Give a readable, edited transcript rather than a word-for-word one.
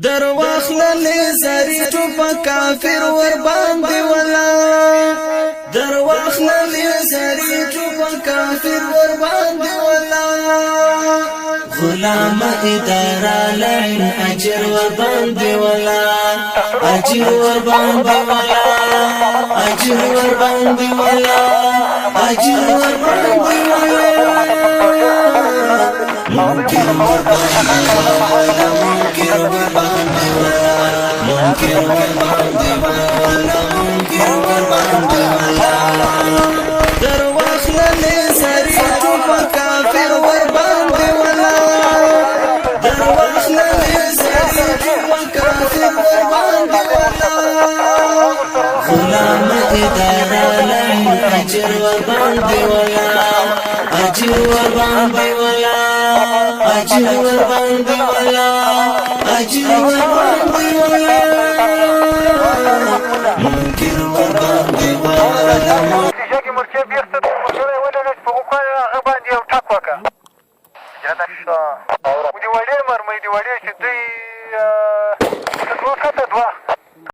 در واخلل زری ټوپ کافر ور باندې ولا در واخلل زری ټوپ کافر ور باندې ولا غلام اداره لعن اجر ور باندې ولا اجر ور باندې ولا اجر ور باندې ولا اجر ور باندې ولا ممکن ور باندې ولا ممکن ور باندې ولا ممکن ور باندې ولا ممکن ور باندې ولا در واخلل زری ټوپ کافر ور باندې ولا در واخلل زری ټوپ کافر ور باندې ولا غلام اداره لعن اجر ور باندې ولا اجر ور باندې ولا اجر ور باندې ولا اجر ور باندې ولا ممکن